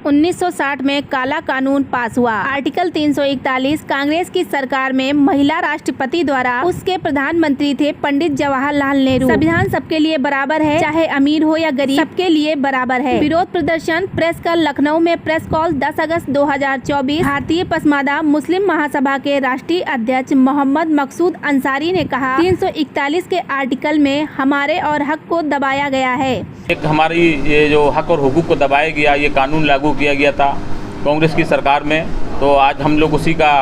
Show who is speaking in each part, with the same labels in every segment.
Speaker 1: 1960 में काला कानून पास हुआ। आर्टिकल 341 कांग्रेस की सरकार में महिला राष्ट्रपति द्वारा, उसके प्रधानमंत्री थे पंडित जवाहरलाल नेहरू। संविधान सबके लिए बराबर है, चाहे अमीर हो या गरीब, सबके लिए बराबर है। विरोध प्रदर्शन प्रेस कल लखनऊ में प्रेस कॉल 10 अगस्त 2024। भारतीय पसमादा मुस्लिम महासभा के राष्ट्रीय अध्यक्ष मोहम्मद मकसूद अंसारी ने कहा, 341 के आर्टिकल में हमारे और हक को दबाया गया है।
Speaker 2: एक हमारी ये जो हक और हुकूक को दबाया गया, ये कानून लागू किया गया था कांग्रेस की सरकार में, तो आज हम लोग उसी का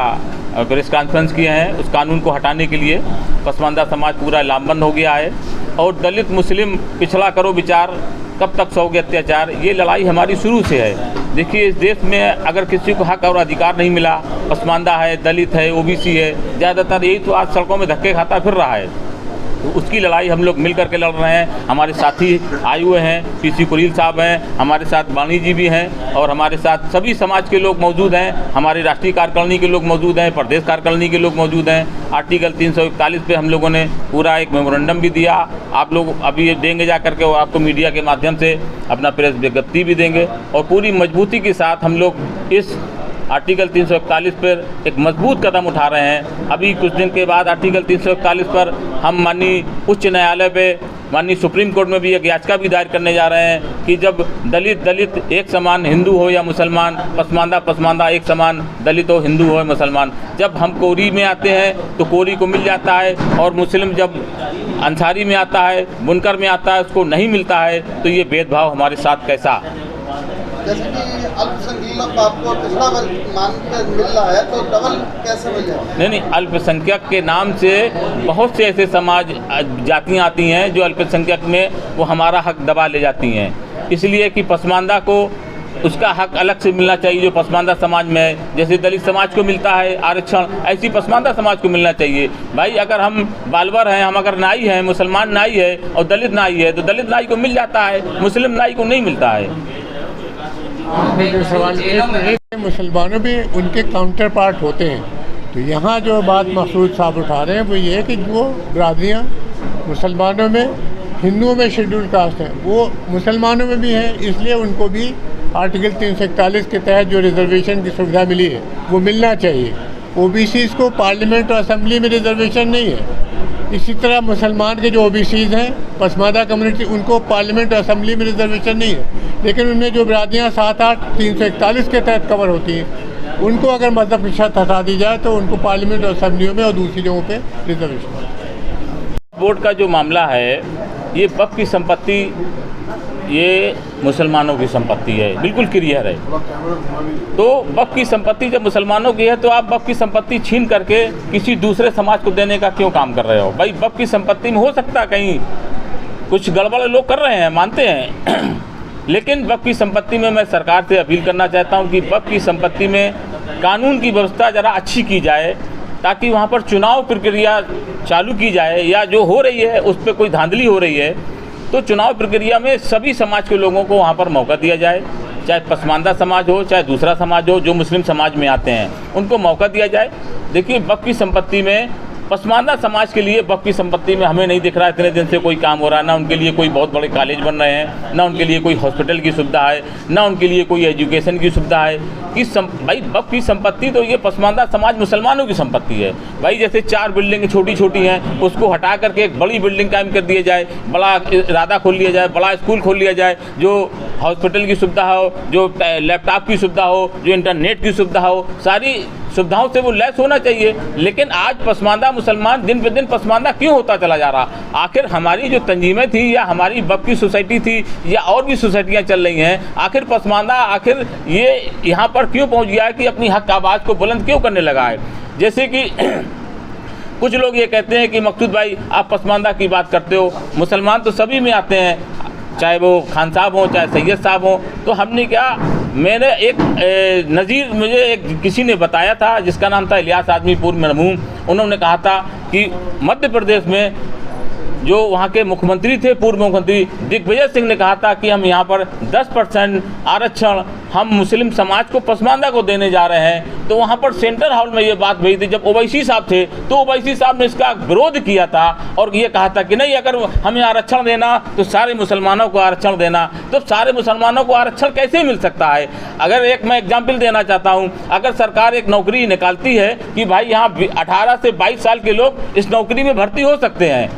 Speaker 2: प्रेस कॉन्फ्रेंस किए हैं। उस कानून को हटाने के लिए पसमानदा समाज पूरा लामबंद हो गया है और दलित मुस्लिम पिछड़ा करो विचार, कब तक सहोगे अत्याचार, ये लड़ाई हमारी शुरू से है। देखिए, इस देश में अगर किसी को हक और अधिकार नहीं मिला, पसमानदा है, दलित है, ओबीसी है, ज़्यादातर यही तो आज सड़कों में धक्के खाता फिर रहा है। तो उसकी लड़ाई हम लोग मिल करके लड़ रहे हैं। हमारे साथी आए हुए हैं, पीसी कुरील साहब हैं, हमारे साथ वाणी जी भी हैं और हमारे साथ सभी समाज के लोग मौजूद हैं। हमारे राष्ट्रीय कार्यकारिणी के लोग मौजूद हैं, प्रदेश कार्यकारिणी के लोग मौजूद हैं। आर्टिकल 341 पे हम लोगों ने पूरा एक मेमोरेंडम भी दिया। आप लोग अभी देंगे जा करके, और आपको मीडिया के माध्यम से अपना प्रेस विज्ञप्ति भी देंगे और पूरी मजबूती के साथ हम लोग इस आर्टिकल 341 पर एक मजबूत कदम उठा रहे हैं। अभी कुछ दिन के बाद आर्टिकल 341 पर हम माननीय उच्च न्यायालय पे, माननीय सुप्रीम कोर्ट में भी एक याचिका भी दायर करने जा रहे हैं कि जब दलित एक समान, हिंदू हो या मुसलमान, पसमानदा एक समान, दलित हो, हिंदू हो या मुसलमान, जब हम कोरी में आते हैं तो कोरी को मिल जाता है और मुस्लिम जब अंसारी में आता है, बुनकर में आता है, उसको नहीं मिलता है, तो ये भेदभाव हमारे साथ कैसा।
Speaker 3: जैसे कि अल्पसंख्यक आपको पिछड़ा वर्ग मान के मिल रहा है, तो डबल कैसे मिल जाए?
Speaker 2: नहीं, अल्पसंख्यक के नाम से बहुत से ऐसे समाज जातियाँ आती हैं जो अल्पसंख्यक में वो हमारा हक दबा ले जाती हैं। इसलिए कि पसमानदा को उसका हक अलग से मिलना चाहिए जो पसमानदा समाज में है। जैसे दलित समाज को मिलता है आरक्षण, ऐसी पसमानदा समाज को मिलना चाहिए। भाई, अगर हम बालवर हैं, हम अगर नाई हैं, मुसलमान नाई है और दलित नाई है, तो दलित नाई को मिल जाता है, मुस्लिम नाई को नहीं मिलता है।
Speaker 4: सवाल मुसलमानों में उनके काउंटर पार्ट होते हैं, तो यहाँ जो बात मकसूद साहब उठा रहे हैं वो ये है कि वो बरादरियाँ मुसलमानों में, हिंदुओं में शेड्यूल कास्ट हैं, वो मुसलमानों में भी हैं, इसलिए उनको भी आर्टिकल 341 के तहत जो रिजर्वेशन की सुविधा मिली है वो मिलना चाहिए। ओबीसीज़ को पार्लियामेंट और असेंबली में रिजर्वेशन नहीं है। इसी तरह मुसलमान के जो ओबीसीज़ हैं, पसमानदा कम्युनिटी, उनको पार्लियामेंट और असेंबली में रिजर्वेशन नहीं है, लेकिन उनमें जो बरादरियाँ 7-8 341 के तहत कवर होती हैं, उनको अगर मजहब प्रतिशत हटा दी जाए तो उनको पार्लियामेंट और असेंबलियों में और दूसरी जगहों पे रिजर्वेशन।
Speaker 2: बोर्ड का जो मामला है, ये वक्फ की संपत्ति, ये मुसलमानों की संपत्ति है, बिल्कुल क्लियर है। तो वक्फ की संपत्ति जब मुसलमानों की है तो आप वक्फ की संपत्ति छीन करके किसी दूसरे समाज को देने का क्यों काम कर रहे हो? भाई, वक्फ की संपत्ति में हो सकता है कहीं कुछ गड़बड़ लोग कर रहे हैं, मानते हैं लेकिन वक्फ की संपत्ति में मैं सरकार से अपील करना चाहता हूं कि वक्फ की संपत्ति में कानून की व्यवस्था ज़रा अच्छी की जाए, ताकि वहां पर चुनाव प्रक्रिया चालू की जाए, या जो हो रही है उस पर कोई धांधली हो रही है तो चुनाव प्रक्रिया में सभी समाज के लोगों को वहां पर मौका दिया जाए, चाहे पसमानदा समाज हो, चाहे दूसरा समाज हो, जो मुस्लिम समाज में आते हैं उनको मौका दिया जाए। देखिए, वक्फ की संपत्ति में, पसमानदा समाज के लिए वक्फ की संपत्ति में हमें नहीं दिख रहा है इतने दिन से कोई काम हो रहा है। ना उनके लिए कोई बहुत बड़े कॉलेज बन रहे हैं, ना उनके लिए कोई हॉस्पिटल की सुविधा है, ना उनके लिए कोई एजुकेशन की सुविधा है। भाई, वक्फ की संपत्ति तो ये पसमानदा समाज मुसलमानों की संपत्ति है। भाई, जैसे 4 बिल्डिंग छोटी छोटी हैं, उसको हटा करके एक बड़ी बिल्डिंग कायम कर दिया जाए, बड़ा इरादा खोल लिया जाए, बड़ा स्कूल खोल लिया जाए, जो हॉस्पिटल की सुविधा हो, जो लैपटॉप की सुविधा हो, जो इंटरनेट की सुविधा हो, सारी सुविधाओं से वो लैस होना चाहिए। लेकिन आज पसमानदा मुसलमान दिन पे दिन पसमानदा क्यों होता चला जा रहा? आखिर हमारी जो तंजीमें थी, या हमारी वक्फ की सोसाइटी थी, या और भी सोसाइटियां चल रही हैं, आखिर पसमानदा आखिर ये यहाँ पर क्यों पहुँच गया है कि अपनी हक आवाज़ को बुलंद क्यों करने लगा है? जैसे कि कुछ लोग ये कहते हैं कि मकसूद भाई, आप पसमानदा की बात करते हो, मुसलमान तो सभी में आते हैं, चाहे वो खान साहब हों, चाहे सैयद साहब हों। तो हमने क्या, मैंने एक नज़ीर, मुझे एक किसी ने बताया था जिसका नाम था इलियास आदमीपुर मरहूम, उन्होंने कहा था कि मध्य प्रदेश में जो वहाँ के मुख्यमंत्री थे, पूर्व मुख्यमंत्री दिग्विजय सिंह ने कहा था कि हम यहाँ पर 10% आरक्षण हम मुस्लिम समाज को, पसमानदा को देने जा रहे हैं, तो वहाँ पर सेंट्रल हॉल में ये बात हुई थी। जब ओवैसी साहब थे तो ओवैसी साहब ने इसका विरोध किया था और ये कहा था कि नहीं, अगर हमें आरक्षण देना तो सारे मुसलमानों को आरक्षण देना। तो सारे मुसलमानों को आरक्षण कैसे मिल सकता है? अगर एक मैं एग्जाम्पल देना चाहता हूँ, अगर सरकार एक नौकरी निकालती है कि भाई यहाँ 18 से 22 साल के लोग इस नौकरी में भर्ती हो सकते हैं,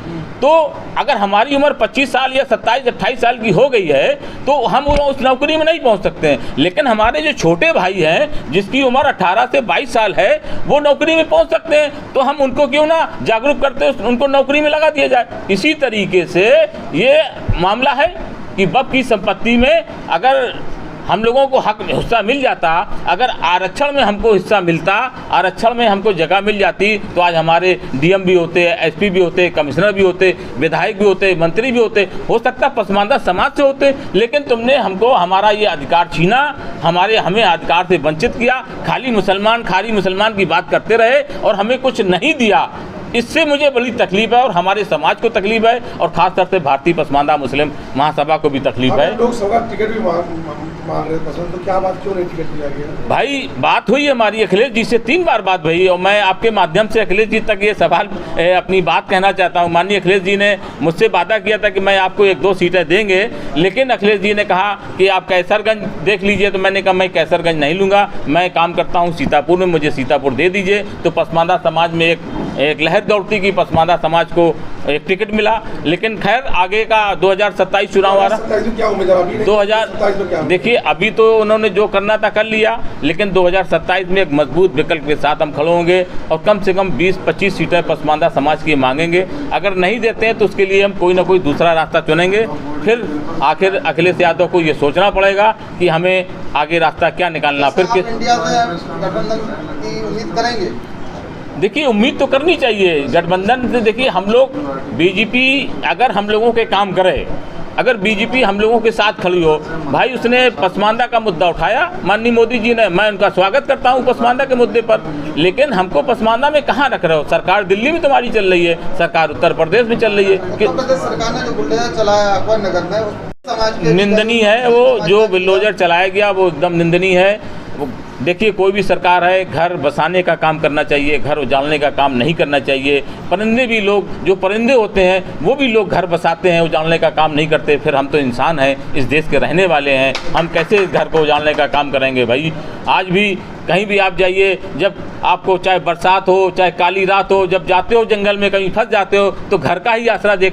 Speaker 2: तो अगर हमारी उम्र 25 साल या 27-28 साल की हो गई है तो हम उस नौकरी में नहीं पहुंच सकते हैं। लेकिन हमारे जो छोटे भाई हैं जिसकी उम्र 18 से 22 साल है वो नौकरी में पहुंच सकते हैं, तो हम उनको क्यों ना जागरूक करते, उनको नौकरी में लगा दिया जाए। इसी तरीके से ये मामला है कि वक्फ की संपत्ति में अगर हम लोगों को हक हिस्सा मिल जाता, अगर आरक्षण में हमको हिस्सा मिलता, आरक्षण में हमको जगह मिल जाती, तो आज हमारे डीएम भी होते, एसपी भी होते, कमिश्नर भी होते, विधायक भी होते, मंत्री भी होते, हो सकता पसमानदा समाज से होते। लेकिन तुमने हमको हमारा ये अधिकार छीना, हमें अधिकार से वंचित किया, खाली मुसलमान की बात करते रहे और हमें कुछ नहीं दिया। इससे मुझे बड़ी तकलीफ है और हमारे समाज को तकलीफ है और खासतौर से भारतीय पसमानदा मुस्लिम महासभा को भी तकलीफ है।
Speaker 5: लोग सभा टिकट भी मांग रहे पसंद, तो क्या बात क्यों नहीं टिकट दिया गया?
Speaker 2: भाई बात हुई हमारी अखिलेश जी से 3 बार बात हुई और मैं आपके माध्यम से अखिलेश जी तक ये सवाल अपनी बात कहना चाहता हूँ। माननीय अखिलेश जी ने मुझसे वादा किया था कि मैं आपको 1-2 सीटें देंगे, लेकिन अखिलेश जी ने कहा कि आप कैसरगंज देख लीजिए, तो मैंने कहा मैं कैसरगंज नहीं लूँगा, मैं काम करता हूँ सीतापुर में, मुझे सीतापुर दे दीजिए। तो पसमानदा समाज में एक लहर दौड़ती कि पसमानदा समाज को एक टिकट मिला। लेकिन खैर आगे का 2027 चुनाव आ रहा, देखिए अभी तो उन्होंने जो करना था कर लिया, लेकिन 2027 में एक मजबूत विकल्प के साथ हम खड़े होंगे और कम से कम 20-25 सीटें पसमानदा समाज की मांगेंगे। अगर नहीं देते हैं तो उसके लिए हम कोई ना कोई दूसरा रास्ता चुनेंगे। फिर आखिर अखिलेश यादव को ये सोचना पड़ेगा कि हमें आगे रास्ता क्या निकालना। फिर
Speaker 3: इंडिया से गठबंधन की उम्मीद करेंगे?
Speaker 2: देखिए उम्मीद तो करनी चाहिए गठबंधन से। देखिए हम लोग बीजेपी अगर हम लोगों के काम करे, अगर बीजेपी हम लोगों के साथ खड़ी हो, भाई उसने पसमानदा का मुद्दा उठाया माननीय मोदी जी ने, मैं उनका स्वागत करता हूं पसमानदा के मुद्दे पर, लेकिन हमको पसमानदा में कहाँ रख रहे हो? सरकार दिल्ली में तुम्हारी चल रही है, सरकार उत्तर प्रदेश में चल रही है।
Speaker 3: उत्तर प्रदेश सरकार ने जो बुलडोजर चलाया अकबर नगर में, समाज के
Speaker 2: निंदनीय है। वो जो बुलडोजर चलाया गया वो एकदम निंदनीय है। देखिए कोई भी सरकार है, घर बसाने का काम करना चाहिए, घर उजाड़ने का काम नहीं करना चाहिए। परिंदे भी लोग, जो परिंदे होते हैं वो भी लोग घर बसाते हैं, उजाड़ने का काम नहीं करते। फिर हम तो इंसान हैं, इस देश के रहने वाले हैं, हम कैसे इस घर को उजाड़ने का काम करेंगे? भाई आज भी कहीं भी आप जाइए, जब आपको चाहे बरसात हो चाहे काली रात हो, जब जाते हो जंगल में कहीं फंस जाते हो तो घर का ही आसरा